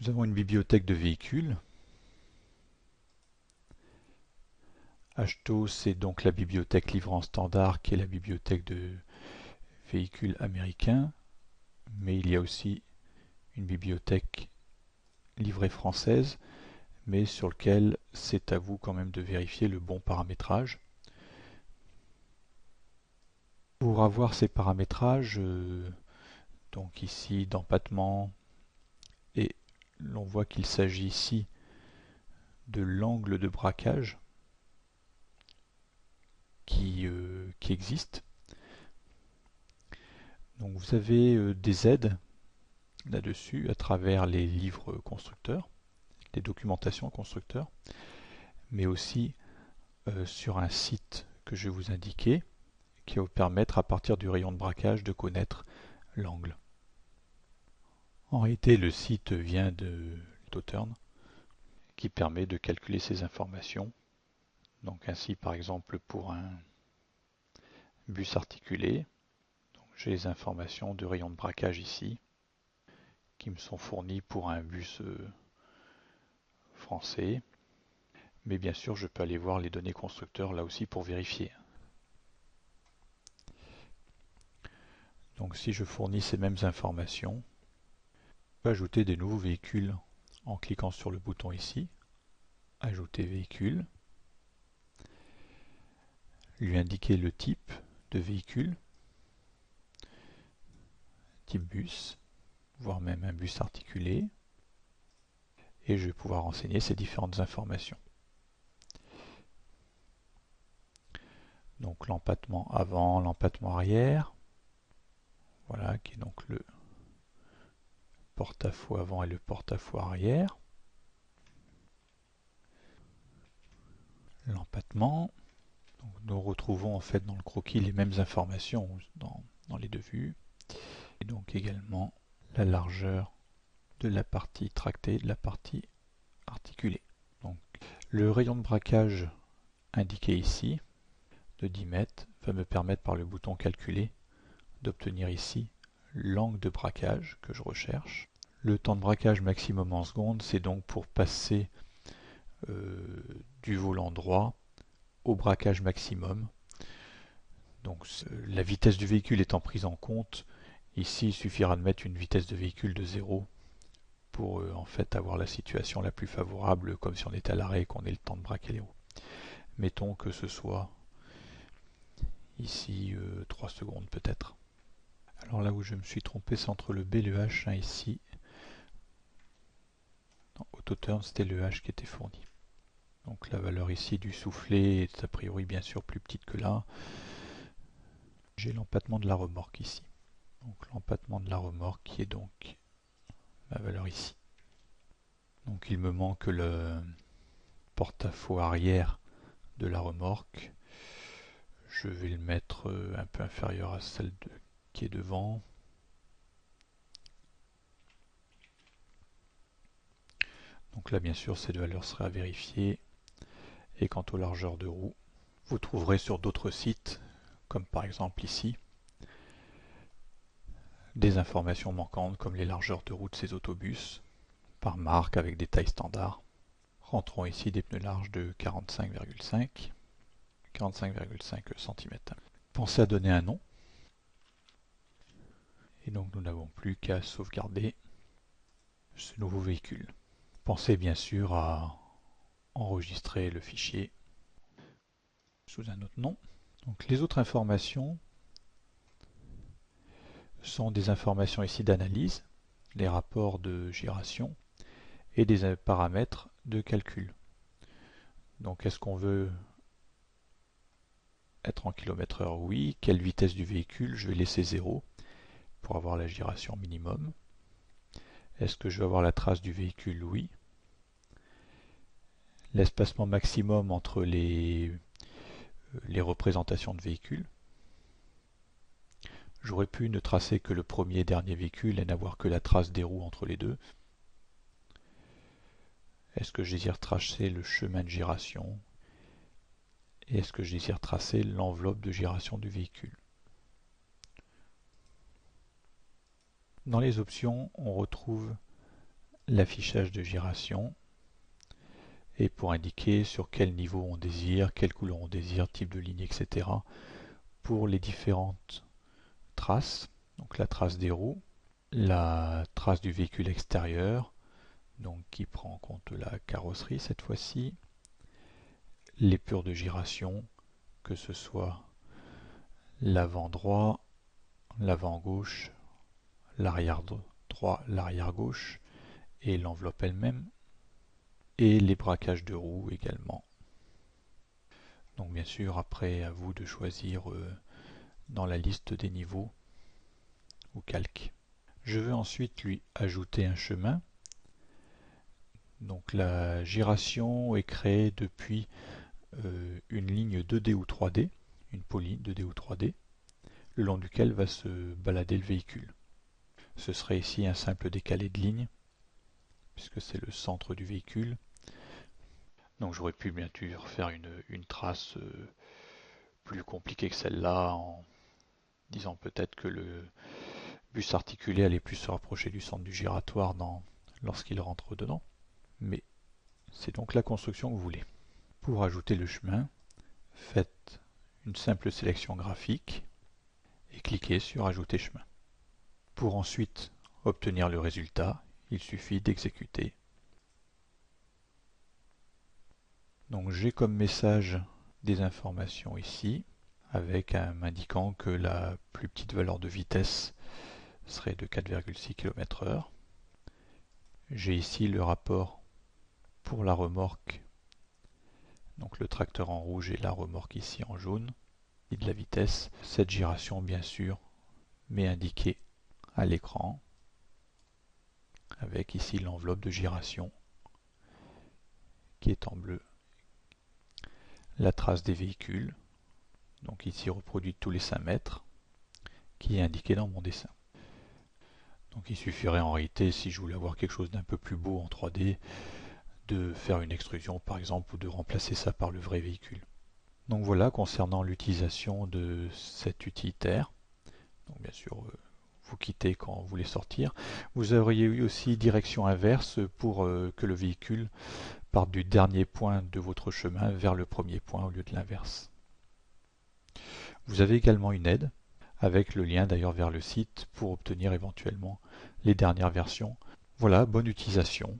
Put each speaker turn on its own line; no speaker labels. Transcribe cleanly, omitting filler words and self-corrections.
Nous avons une bibliothèque de véhicules. HTO, c'est donc la bibliothèque livrée en standard qui est la bibliothèque de véhicules américains, mais il y a aussi une bibliothèque livrée française, mais sur lequel c'est à vous quand même de vérifier le bon paramétrage. Pour avoir ces paramétrages, donc ici d'empattement, et l'on voit qu'il s'agit ici de l'angle de braquage qui existe. Donc vous avez des aides là-dessus à travers les livres constructeurs, les documentations constructeurs, mais aussi sur un site que je vais vous indiquer qui va vous permettre à partir du rayon de braquage de connaître l'angle. En réalité, le site vient d'Autern qui permet de calculer ces informations. Donc ainsi, par exemple, pour un bus articulé, j'ai les informations de rayon de braquage ici qui me sont fournies pour un bus français. Mais bien sûr, je peux aller voir les données constructeurs là aussi pour vérifier. Donc si je fournis ces mêmes informations, je peux ajouter des nouveaux véhicules en cliquant sur le bouton ici, ajouter véhicule, lui indiquer le type de véhicule, type bus, voire même un bus articulé, et je vais pouvoir renseigner ces différentes informations. Donc l'empattement avant, l'empattement arrière, voilà, qui est donc le porte-à-faux avant et le porte-à-faux arrière. L'empattement, donc nous retrouvons en fait dans le croquis les mêmes informations dans les deux vues, et donc également la largeur de la partie tractée, de la partie articulée. Donc, le rayon de braquage indiqué ici, de 10 mètres, va me permettre par le bouton calculer d'obtenir ici l'angle de braquage que je recherche. Le temps de braquage maximum en secondes, c'est donc pour passer du volant droit au braquage maximum. Donc la vitesse du véhicule étant prise en compte, ici il suffira de mettre une vitesse de véhicule de 0 pour en fait avoir la situation la plus favorable, comme si on était à l'arrêt et qu'on ait le temps de braquer les roues. Mettons que ce soit ici 3 secondes peut-être. Alors là où je me suis trompé, c'est entre le B et le H, hein, ici. Dans Autoturn, c'était le H qui était fourni. Donc la valeur ici du soufflet est a priori bien sûr plus petite que là. J'ai l'empattement de la remorque ici. Donc l'empattement de la remorque qui est donc ma valeur ici. Donc il me manque le porte-à-faux arrière de la remorque. Je vais le mettre un peu inférieur à celle qui est devant. Donc là bien sûr cette valeur sera à vérifier. Et quant aux largeurs de roue, vous trouverez sur d'autres sites, comme par exemple ici, des informations manquantes comme les largeurs de roue de ces autobus, par marque avec des tailles standards. Rentrons ici des pneus larges de 45,5 cm. Pensez à donner un nom. Et donc nous n'avons plus qu'à sauvegarder ce nouveau véhicule. Pensez bien sûr à enregistrer le fichier sous un autre nom. Donc les autres informations sont des informations ici d'analyse, les rapports de gyration et des paramètres de calcul. Donc est-ce qu'on veut être en km/h? Oui. Quelle vitesse du véhicule? Je vais laisser 0 pour avoir la gyration minimum. Est-ce que je veux avoir la trace du véhicule? Oui. L'espacement maximum entre les représentations de véhicules. J'aurais pu ne tracer que le premier et dernier véhicule et n'avoir que la trace des roues entre les deux. Est-ce que je désire tracer le chemin de gyration? Et est-ce que je désire tracer l'enveloppe de gyration du véhicule? Dans les options, on retrouve l'affichage de giration et pour indiquer sur quel niveau on désire, quelle couleur on désire, type de ligne, etc. pour les différentes traces, donc la trace des roues, la trace du véhicule extérieur, donc qui prend en compte la carrosserie cette fois-ci, l'épure de giration, que ce soit l'avant droit, l'avant gauche, l'arrière droit, l'arrière gauche et l'enveloppe elle-même, et les braquages de roues également. Donc bien sûr, après à vous de choisir dans la liste des niveaux ou calque. Je veux ensuite lui ajouter un chemin. Donc la giration est créée depuis une ligne 2D ou 3D, une polyne 2D ou 3D, le long duquel va se balader le véhicule. Ce serait ici un simple décalé de ligne, puisque c'est le centre du véhicule. Donc j'aurais pu bien sûr faire une trace plus compliquée que celle-là, en disant peut-être que le bus articulé allait plus se rapprocher du centre du giratoire lorsqu'il rentre dedans. Mais c'est donc la construction que vous voulez. Pour ajouter le chemin, faites une simple sélection graphique et cliquez sur Ajouter chemin. Pour ensuite obtenir le résultat, il suffit d'exécuter. Donc j'ai comme message des informations ici, avec m'indiquant que la plus petite valeur de vitesse serait de 4,6 km/h. J'ai ici le rapport pour la remorque, donc le tracteur en rouge et la remorque ici en jaune, et de la vitesse. Cette giration bien sûr m'est indiquée à l'écran, avec ici l'enveloppe de giration qui est en bleu, la trace des véhicules, donc ici reproduite tous les 5 mètres, qui est indiquée dans mon dessin. Donc il suffirait en réalité, si je voulais avoir quelque chose d'un peu plus beau en 3D, de faire une extrusion par exemple, ou de remplacer ça par le vrai véhicule. Donc voilà concernant l'utilisation de cet utilitaire. Donc bien sûr, vous quittez quand vous voulez sortir. Vous auriez eu aussi direction inverse pour que le véhicule parte du dernier point de votre chemin vers le premier point au lieu de l'inverse. Vous avez également une aide, avec le lien d'ailleurs vers le site pour obtenir éventuellement les dernières versions. Voilà, bonne utilisation.